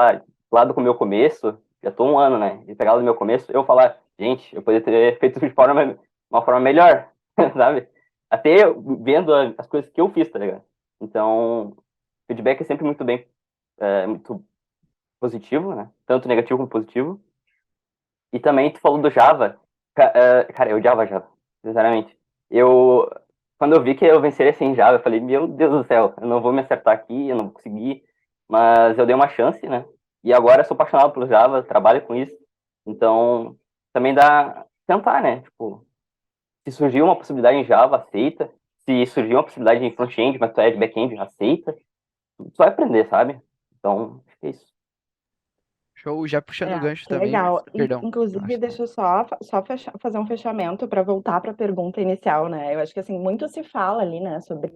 lá do meu começo, já tô um ano, né? E pegar lá do meu começo, eu falar, gente, eu poderia ter feito de uma forma melhor, sabe? Até vendo as coisas que eu fiz, tá ligado? Então, feedback é sempre muito positivo, né? Tanto negativo como positivo. E também tu falou do Java. Cara, eu odiava Java, sinceramente. Eu, quando eu vi que eu venceria sem Java, eu falei, meu Deus do céu, eu não vou me acertar aqui, eu não vou conseguir. Mas eu dei uma chance, né? E agora eu sou apaixonado pelo Java, trabalho com isso. Então, também dá tentar, né? Tipo, se surgir uma possibilidade em Java, aceita. Se surgir uma possibilidade em front-end, mas tu é de back-end, aceita. Tu vai aprender, sabe? Então, acho que é isso. Show, já puxando o gancho Que também. legal. Perdão. Inclusive, deixa eu só fazer um fechamento para voltar para a pergunta inicial, né? Eu acho que assim, muito se fala ali, né, sobre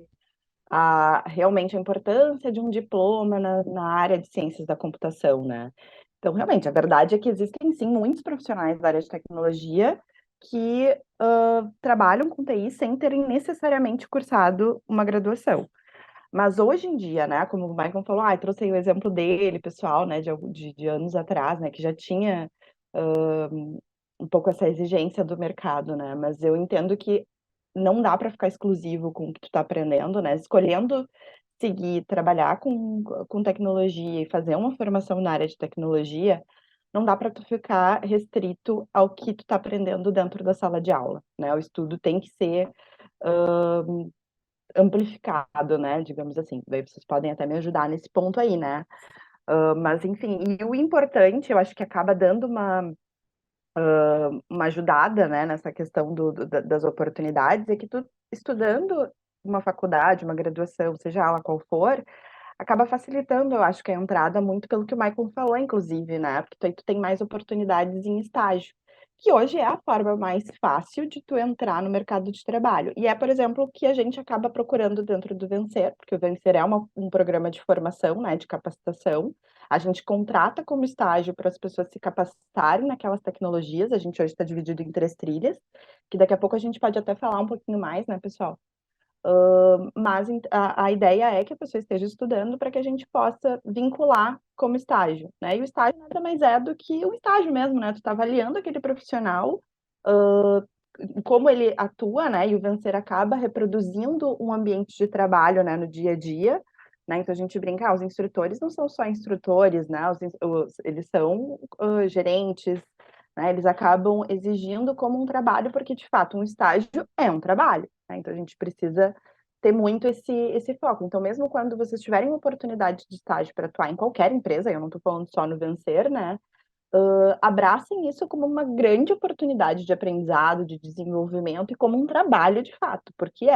realmente a importância de um diploma na área de ciências da computação, né? Então, realmente, a verdade é que existem sim muitos profissionais da área de tecnologia que trabalham com TI sem terem necessariamente cursado uma graduação. Mas hoje em dia, né, como o Michael falou, trouxe aí o exemplo dele, pessoal, né, de anos atrás, né, que já tinha um pouco essa exigência do mercado, né, mas eu entendo que não dá para ficar exclusivo com o que tu está aprendendo, né, escolhendo seguir, trabalhar com tecnologia e fazer uma formação na área de tecnologia, não dá para tu ficar restrito ao que tu está aprendendo dentro da sala de aula, né, o estudo tem que ser amplificado, né? Digamos assim. Daí vocês podem até me ajudar nesse ponto aí, né? Mas enfim, e o importante, eu acho que acaba dando uma ajudada, né, nessa questão das oportunidades, é que tu estudando uma faculdade, uma graduação, seja ela qual for, acaba facilitando, eu acho que a entrada muito pelo que o Michael falou, inclusive, né? Porque tu tem mais oportunidades em estágio, que hoje é a forma mais fácil de tu entrar no mercado de trabalho. E é, por exemplo, o que a gente acaba procurando dentro do Vencer, porque o Vencer é um programa de formação, né, de capacitação. A gente contrata como estágio para as pessoas se capacitarem naquelas tecnologias. A gente hoje está dividido em 3 trilhas, que daqui a pouco a gente pode até falar um pouquinho mais, né, pessoal? Mas a ideia é que a pessoa esteja estudando para que a gente possa vincular como estágio, né? E o estágio nada mais é do que o estágio mesmo, né? Tu está avaliando aquele profissional, como ele atua, né? E o Vencer acaba reproduzindo um ambiente de trabalho, né, no dia a dia, né? Então a gente brinca, os instrutores não são só instrutores, né? Eles são gerentes, né? Eles acabam exigindo como um trabalho, porque de fato um estágio é um trabalho, né? Então a gente precisa ter muito esse foco. Então, mesmo quando vocês tiverem uma oportunidade de estágio para atuar em qualquer empresa, eu não estou falando só no Vencer, né? Abracem isso como uma grande oportunidade de aprendizado, de desenvolvimento e como um trabalho de fato, porque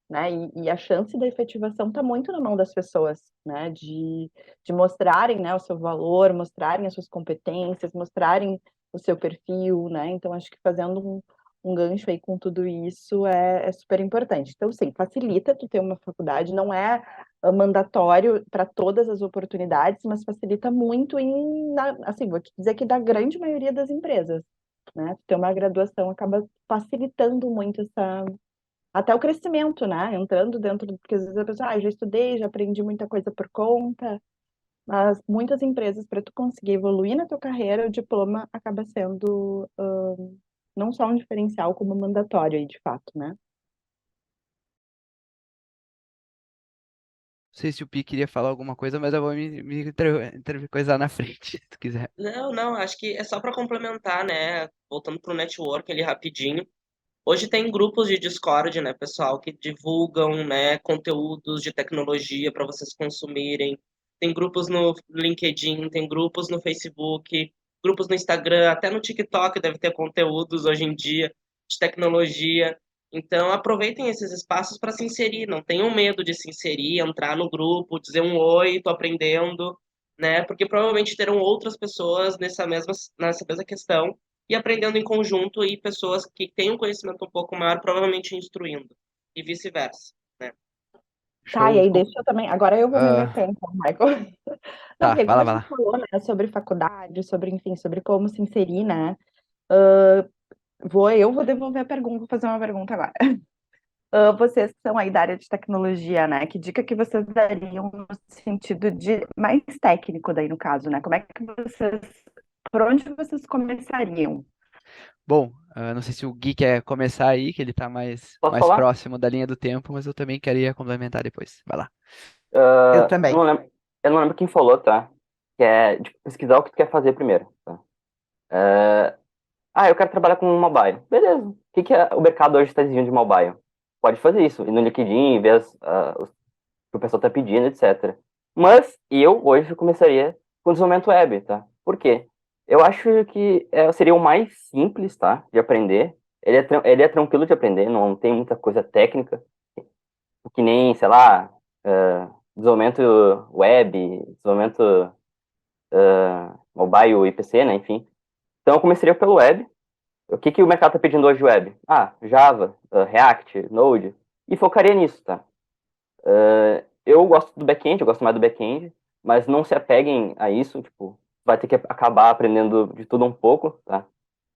né? E a chance da efetivação está muito na mão das pessoas, né? De mostrarem, né, o seu valor, mostrarem as suas competências, mostrarem o seu perfil, né? Então, acho que fazendo um gancho aí com tudo isso é super importante. Então, sim, facilita tu ter uma faculdade, não é mandatório para todas as oportunidades, mas facilita muito assim, vou te dizer que da grande maioria das empresas, né? Ter uma graduação acaba facilitando muito até o crescimento, né? Entrando dentro, porque às vezes a pessoa, já estudei, já aprendi muita coisa por conta, Mas muitas empresas, para tu conseguir evoluir na tua carreira, o diploma acaba sendo não só um diferencial, como mandatório aí, de fato, né? Não sei se o Pi queria falar alguma coisa, mas eu vou me coisar na frente, se tu quiser. Não, acho que é só para complementar, né? Voltando pro network ali rapidinho. Hoje tem grupos de Discord, né, pessoal, que divulgam, né, conteúdos de tecnologia para vocês consumirem. Tem grupos no LinkedIn, tem grupos no Facebook, grupos no Instagram, até no TikTok deve ter conteúdos hoje em dia de tecnologia. Então, aproveitem esses espaços para se inserir, não tenham medo de se inserir, entrar no grupo, dizer um oi, tô aprendendo, né? Porque provavelmente terão outras pessoas nessa mesma questão e aprendendo em conjunto e pessoas que têm um conhecimento um pouco maior, provavelmente instruindo, e vice-versa, né? Tá, e Show. aí deixa eu também. Agora eu vou me Ah, meter, então, Michael. Não, tá, porque vai como lá, a vai gente lá. falou, né, sobre faculdade, sobre, enfim, sobre como se inserir, né? Eu vou devolver a pergunta, vou fazer uma pergunta agora. Vocês que são aí da área de tecnologia, né? Que dica que vocês dariam no sentido de mais técnico daí no caso, né? Como é que vocês, por onde vocês começariam? Bom, não sei se o Gui quer começar aí, que ele tá mais, Posso mais falar? próximo da linha do tempo, mas eu também queria complementar depois. Vai lá. Eu Eu também. não lembro, eu não lembro quem falou, tá? Que é de pesquisar o que tu quer fazer primeiro, tá? Eu quero trabalhar com mobile. Beleza. O que o mercado hoje está exigindo de mobile? Pode fazer isso. Ir no LinkedIn, ver o que o pessoal está pedindo, etc. Mas eu hoje começaria com desenvolvimento web, tá? Por quê? Eu acho que seria o mais simples, tá? De aprender. Ele é tranquilo de aprender, não tem muita coisa técnica, que nem, sei lá, desenvolvimento web, desenvolvimento mobile e PC, né? Enfim. Então eu começaria pelo web. O que o mercado está pedindo hoje web? Java, React, Node, e focaria nisso, tá? Eu gosto do back-end, eu gosto mais do back-end, mas não se apeguem a isso, tipo, vai ter que acabar aprendendo de tudo um pouco, tá?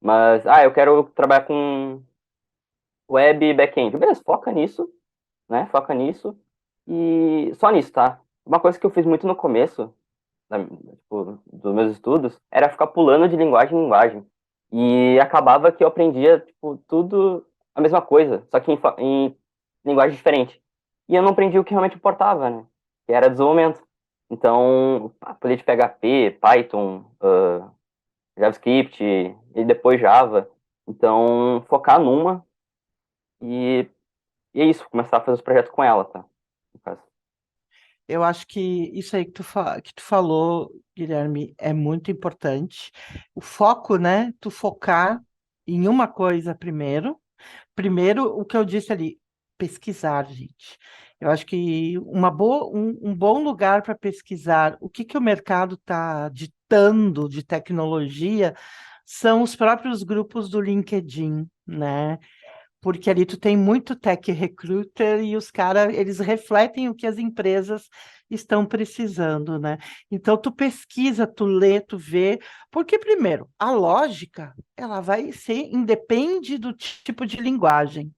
Mas, eu quero trabalhar com web e back-end. Beleza, foca nisso, né? Foca nisso e só nisso, tá? Uma coisa que eu fiz muito no começo, tipo, dos meus estudos, era ficar pulando de linguagem em linguagem. E acabava que eu aprendia, tipo, tudo a mesma coisa, só que em linguagem diferente. E eu não aprendi o que realmente importava, né? Que era desenvolvimento. Então, apelei de PHP, Python, JavaScript e depois Java. Então, focar numa e, e é isso, começar a fazer os projetos com ela, tá? No caso. Eu acho que isso aí que tu falou, Guilherme, é muito importante. O foco, né? Tu focar em uma coisa primeiro. Primeiro, o que eu disse ali, pesquisar, gente. Eu acho que um bom lugar para pesquisar o que o mercado está ditando de tecnologia são os próprios grupos do LinkedIn, né? Porque ali tu tem muito tech recruiter e os caras, eles refletem o que as empresas estão precisando, né? Então tu pesquisa, tu lê, tu vê, porque primeiro, a lógica, ela vai ser independe do tipo de linguagem,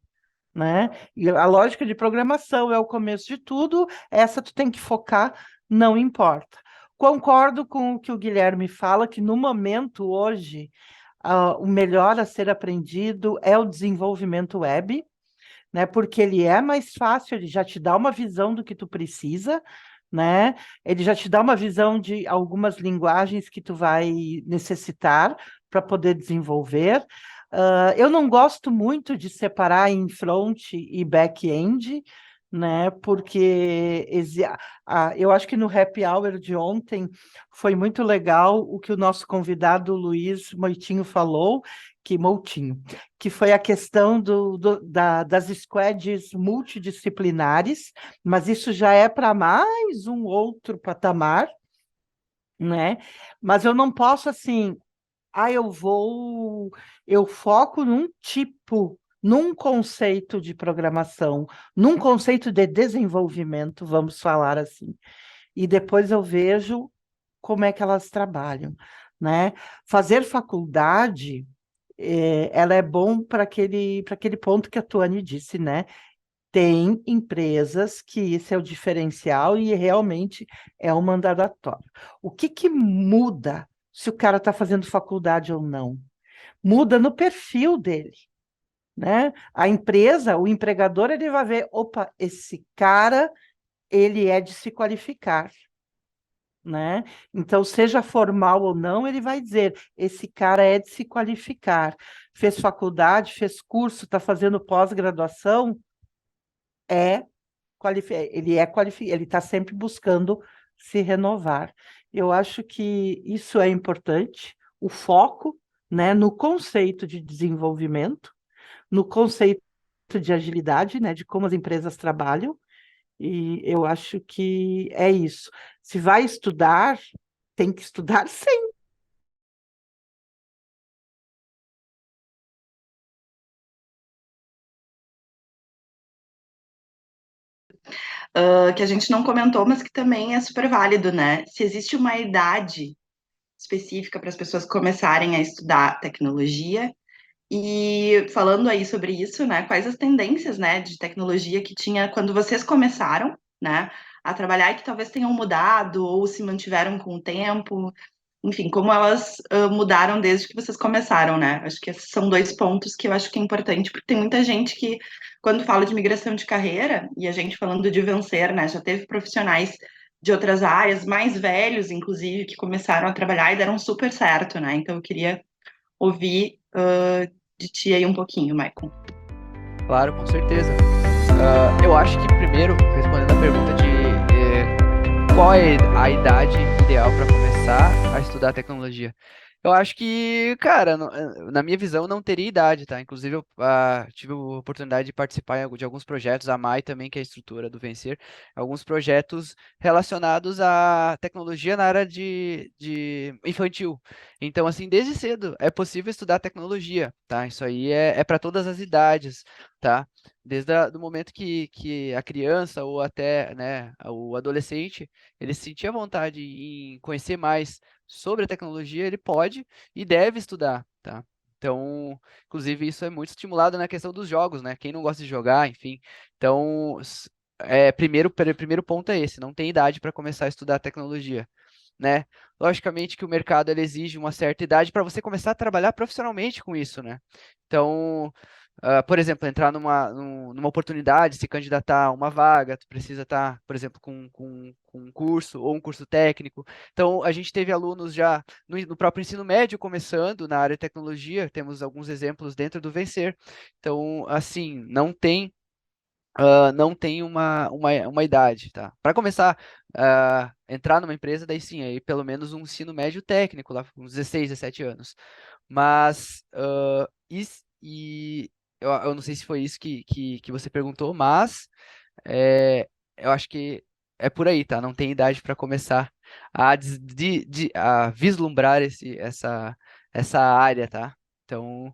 né? E a lógica de programação é o começo de tudo, essa tu tem que focar, não importa. Concordo com o que o Guilherme fala, que no momento hoje, o melhor a ser aprendido é o desenvolvimento web, né? Porque ele é mais fácil, ele já te dá uma visão do que tu precisa, né? Ele já te dá uma visão de algumas linguagens que tu vai necessitar para poder desenvolver. Eu não gosto muito de separar em front e back-end, né? Porque eu acho que no happy hour de ontem foi muito legal o que o nosso convidado Luiz Moitinho falou, que foi a questão das squads multidisciplinares, mas isso já é para mais um outro patamar, né? Mas eu não posso assim, eu foco num tipo, num conceito de programação, num conceito de desenvolvimento, vamos falar assim, e depois eu vejo como é que elas trabalham, né? Fazer faculdade ela é bom para aquele ponto que a Tuane disse, né? tem empresas que esse é o diferencial e realmente é um mandatório. O que muda se o cara está fazendo faculdade ou não? Muda no perfil dele, né? A empresa, o empregador, ele vai ver, opa, esse cara, ele é de se qualificar, né? Então, seja formal ou não, ele vai dizer, esse cara é de se qualificar. Fez faculdade, fez curso, está fazendo pós-graduação, é ele está sempre buscando se renovar. Eu acho que isso é importante, o foco, né, no conceito de desenvolvimento, no conceito de agilidade, né, de como as empresas trabalham, e eu acho que é isso. Se vai estudar, tem que estudar sim. Que a gente não comentou, mas que também é super válido, né? Se existe uma idade específica para as pessoas começarem a estudar tecnologia. E falando aí sobre isso, né? Quais as tendências, né, de tecnologia que tinha quando vocês começaram, né, a trabalhar e que talvez tenham mudado ou se mantiveram com o tempo, enfim, como elas mudaram desde que vocês começaram, né? Acho que esses são dois pontos que eu acho que é importante, porque tem muita gente que, quando fala de migração de carreira, e a gente falando de vencer, né, já teve profissionais de outras áreas, mais velhos, inclusive, que começaram a trabalhar e deram super certo, né? Então eu queria ouvir de ti aí um pouquinho, Michael. Claro, com certeza. Eu acho que primeiro, respondendo a pergunta de qual é a idade ideal para começar a estudar tecnologia? Eu acho que, cara, na minha visão não teria idade, tá? Inclusive eu tive a oportunidade de participar de alguns projetos, a MAI também, que é a estrutura do Vencer, alguns projetos relacionados à tecnologia na área de infantil. Então, assim, desde cedo é possível estudar tecnologia, tá? Isso aí é para todas as idades, tá? Desde do momento que a criança ou até, né, o adolescente, ele sentia vontade em conhecer mais sobre a tecnologia, ele pode e deve estudar, tá? Então, inclusive, isso é muito estimulado na questão dos jogos, né? Quem não gosta de jogar, enfim. Então, primeiro ponto é esse, não tem idade para começar a estudar tecnologia, né? Logicamente que o mercado ele exige uma certa idade para você começar a trabalhar profissionalmente com isso, né? Então, por exemplo, entrar numa oportunidade, se candidatar a uma vaga, tu precisa estar, por exemplo, com um curso ou um curso técnico. Então, a gente teve alunos já no próprio ensino médio começando na área de tecnologia, temos alguns exemplos dentro do Vencer. Então, assim, não tem uma idade, tá? Para começar a entrar numa empresa, daí sim, aí pelo menos um ensino médio técnico, lá com uns 16, 17 anos. Mas, eu não sei se foi isso que você perguntou, mas eu acho que é por aí, tá? Não tem idade para começar a vislumbrar essa área, tá? Então,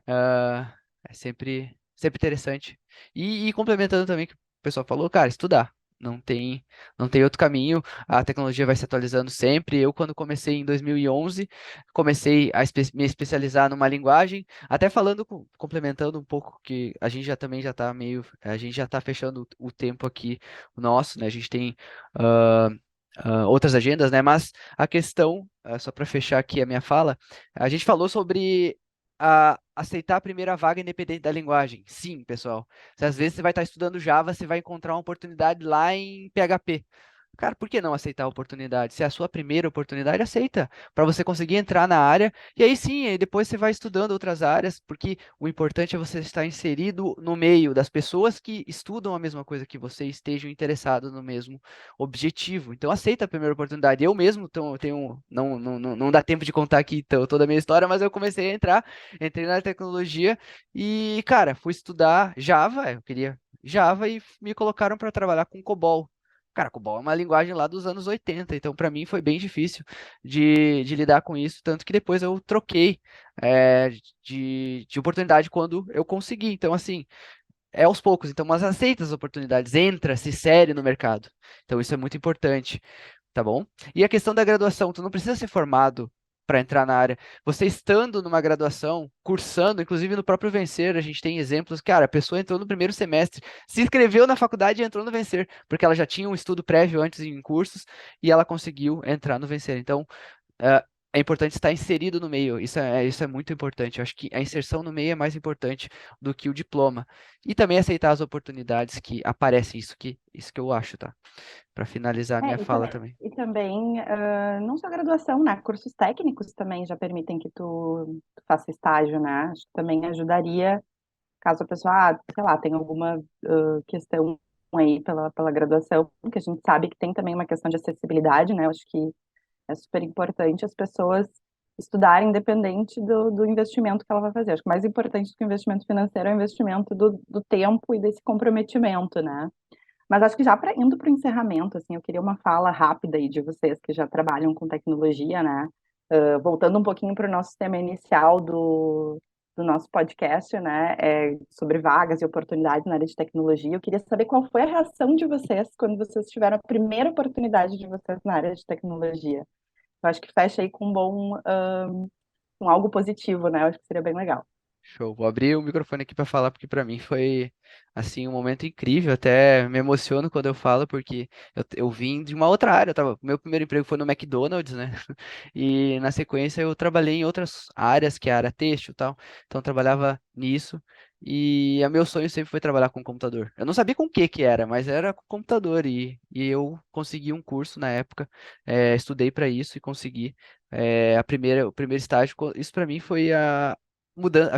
é sempre interessante. E complementando também o que o pessoal falou, cara, estudar. Não tem outro caminho. A tecnologia vai se atualizando sempre. Eu, quando comecei em 2011, comecei a me especializar numa linguagem. Até falando, complementando um pouco, que a gente já tá a gente já tá fechando o tempo aqui, o nosso, né? A gente tem ah, outras agendas, né? Mas a questão, só para fechar aqui a minha fala, a gente falou sobre aceitar a primeira vaga independente da linguagem. Sim, pessoal. Se às vezes você vai estar estudando Java, você vai encontrar uma oportunidade lá em PHP. Cara, por que não aceitar a oportunidade? Se é a sua primeira oportunidade, aceita, para você conseguir entrar na área. E aí sim, aí depois você vai estudando outras áreas, porque o importante é você estar inserido no meio das pessoas que estudam a mesma coisa que você, e estejam interessados no mesmo objetivo. Então aceita a primeira oportunidade. Eu mesmo tenho, não dá tempo de contar aqui toda a minha história, mas eu comecei a entrei na tecnologia e, cara, fui estudar Java, eu queria Java e me colocaram para trabalhar com COBOL. Cara, COBOL é uma linguagem lá dos anos 80, então para mim foi bem difícil de lidar com isso, tanto que depois eu troquei de oportunidade quando eu consegui. Então, assim, é aos poucos, então, mas aceita as oportunidades, entra, se insere no mercado. Então, isso é muito importante, tá bom? E a questão da graduação, tu não precisa ser formado para entrar na área. Você estando numa graduação, cursando, inclusive no próprio Vencer, a gente tem exemplos, cara, a pessoa entrou no primeiro semestre, se inscreveu na faculdade e entrou no Vencer, porque ela já tinha um estudo prévio antes em cursos e ela conseguiu entrar no Vencer. Então, é importante estar inserido no meio, isso é muito importante. Eu acho que a inserção no meio é mais importante do que o diploma. E também aceitar as oportunidades que aparecem, isso que eu acho, tá? Para finalizar a minha É, fala também. e também, não só graduação, né? Cursos técnicos também já permitem que tu faça estágio, né? Acho que também ajudaria, caso a pessoa, sei lá, tenha alguma questão aí pela graduação, porque a gente sabe que tem também uma questão de acessibilidade, né? Eu acho que é super importante as pessoas estudarem independente do investimento que ela vai fazer. Acho que mais importante do que o investimento financeiro é o investimento do tempo e desse comprometimento, né? Mas acho que já indo para o encerramento, assim, eu queria uma fala rápida aí de vocês que já trabalham com tecnologia, né? Voltando um pouquinho para o nosso tema inicial do nosso podcast, né? Sobre vagas e oportunidades na área de tecnologia. Eu queria saber qual foi a reação de vocês quando vocês tiveram a primeira oportunidade de vocês na área de tecnologia. Eu acho que fecha aí com com algo positivo, né? Eu acho que seria bem legal. Show. Vou abrir o microfone aqui para falar, porque para mim foi, assim, um momento incrível. Até me emociono quando eu falo, porque eu vim de uma outra área. Meu primeiro emprego foi no McDonald's, né? E na sequência eu trabalhei em outras áreas, que é a área têxtil e tal. Então eu trabalhava nisso. E o meu sonho sempre foi trabalhar com computador. Eu não sabia com o que era, mas era com computador. E eu consegui um curso na época, estudei para isso e consegui o primeiro estágio. Isso para mim foi a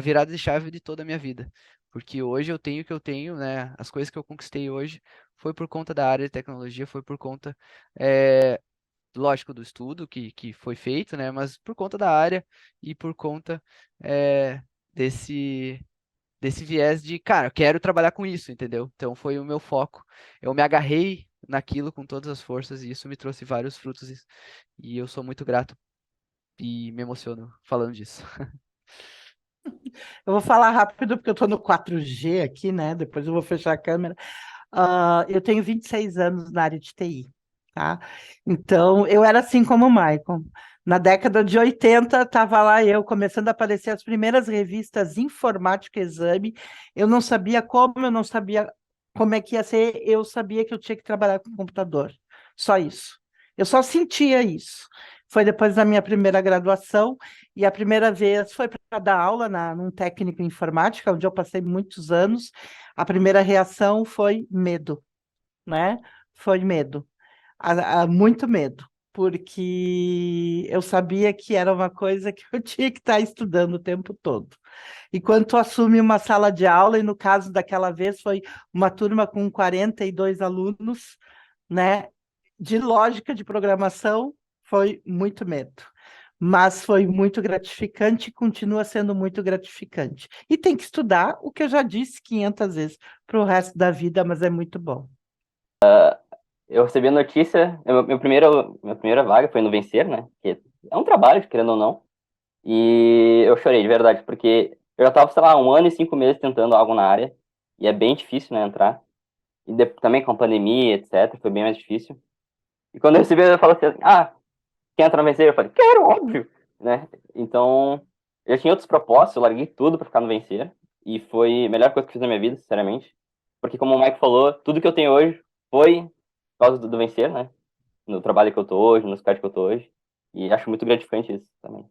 virada de chave de toda a minha vida. Porque hoje eu tenho o que eu tenho, né? As coisas que eu conquistei hoje foi por conta da área de tecnologia, foi por conta, é, lógico, do estudo que foi feito, né? Mas por conta da área e por conta é, desse, desse viés de, cara, eu quero trabalhar com isso, entendeu? Então foi o meu foco. Eu me agarrei naquilo com todas as forças e isso me trouxe vários frutos e eu sou muito grato e me emociono falando disso. Eu vou falar rápido porque eu estou no 4G aqui, né? Depois eu vou fechar a câmera. Eu tenho 26 anos na área de TI, tá? Então, eu era assim como o Michael. Na década de 80, estava lá eu começando a aparecer as primeiras revistas Informática Exame. Eu não sabia como, eu não sabia como é que ia ser, eu sabia que eu tinha que trabalhar com computador. Só isso. Eu só sentia isso. Foi depois da minha primeira graduação, e a primeira vez foi para dar aula num técnico em informática, onde eu passei muitos anos. A primeira reação foi medo, né? Foi medo, muito medo, porque eu sabia que era uma coisa que eu tinha que estar estudando o tempo todo. E quando tu assume uma sala de aula, e no caso daquela vez foi uma turma com 42 alunos, né? De lógica de programação, foi muito medo. Mas foi muito gratificante e continua sendo muito gratificante. E tem que estudar o que eu já disse 500 vezes para o resto da vida, mas é muito bom. Eu recebi a notícia, minha primeira vaga foi no Vencer, né? Que é um trabalho, querendo ou não. E eu chorei, de verdade, porque eu já tava, sei lá, 1 ano e 5 meses tentando algo na área. E é bem difícil, né, entrar. E também com a pandemia, etc., foi bem mais difícil. E quando eu recebi, eu falei assim, quer entrar no Vencer? Eu falei, quero, óbvio, né? Então, eu já tinha outros propósitos, eu larguei tudo pra ficar no Vencer. E foi a melhor coisa que eu fiz na minha vida, sinceramente. Porque como o Mike falou, tudo que eu tenho hoje foi por causa do Vencer, né? No trabalho que eu tô hoje, no estágio que eu tô hoje. E acho muito gratificante isso também.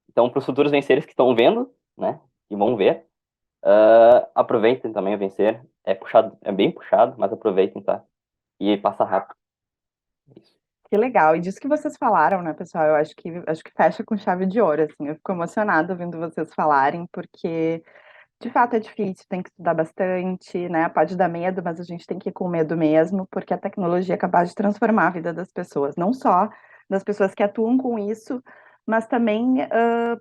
Então, para os futuros venceres que estão vendo, né? E vão ver, aproveitem também o Vencer. É puxado, é bem puxado, mas aproveitem, tá? E passa rápido. É isso. Que legal. E disso que vocês falaram, né, pessoal? Eu acho que fecha com chave de ouro, assim. Eu fico emocionada ouvindo vocês falarem, porque de fato é difícil, tem que estudar bastante, né? Pode dar medo, mas a gente tem que ir com medo mesmo, porque a tecnologia é capaz de transformar a vida das pessoas, não só das pessoas que atuam com isso, mas também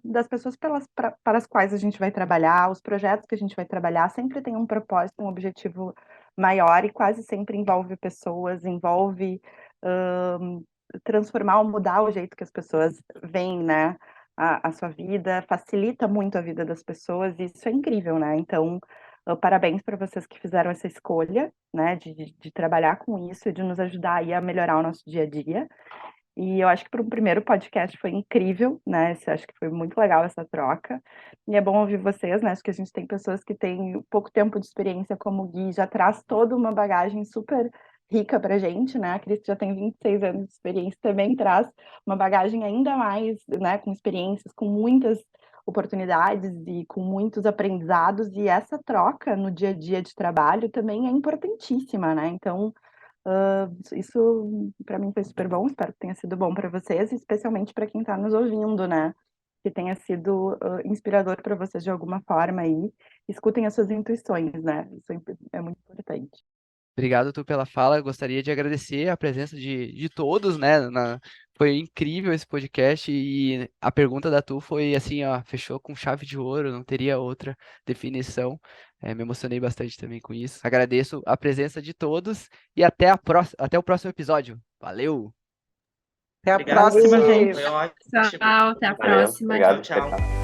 das pessoas para as quais a gente vai trabalhar, os projetos que a gente vai trabalhar, sempre tem um propósito, um objetivo maior e quase sempre envolve pessoas, envolve transformar ou mudar o jeito que as pessoas veem, né? A sua vida, facilita muito a vida das pessoas, e isso é incrível, né? Então, parabéns para vocês que fizeram essa escolha, né, de trabalhar com isso e de nos ajudar aí a melhorar o nosso dia a dia. E eu acho que para um primeiro podcast foi incrível, né? Acho que foi muito legal essa troca. E é bom ouvir vocês, né? Acho que a gente tem pessoas que têm pouco tempo de experiência, como o Gui, já traz toda uma bagagem super rica pra gente, né? A Cris já tem 26 anos de experiência, também traz uma bagagem ainda mais, né? Com experiências, com muitas oportunidades e com muitos aprendizados. E essa troca no dia a dia de trabalho também é importantíssima, né? Então, isso para mim foi super bom, espero que tenha sido bom para vocês, especialmente para quem está nos ouvindo, né? Que tenha sido inspirador para vocês de alguma forma aí. Escutem as suas intuições, né? Isso é muito importante. Obrigado, tu, pela fala. Eu gostaria de agradecer a presença de todos, né? Foi incrível esse podcast e a pergunta da Tu foi assim, ó, fechou com chave de ouro, não teria outra definição. Me emocionei bastante também com isso. Agradeço a presença de todos e até o próximo episódio. Valeu! Até a Obrigado, próxima, pessoal. gente. Foi ótimo. Pessoal, até a Valeu, próxima. obrigado. Tchau, tchau. Tchau.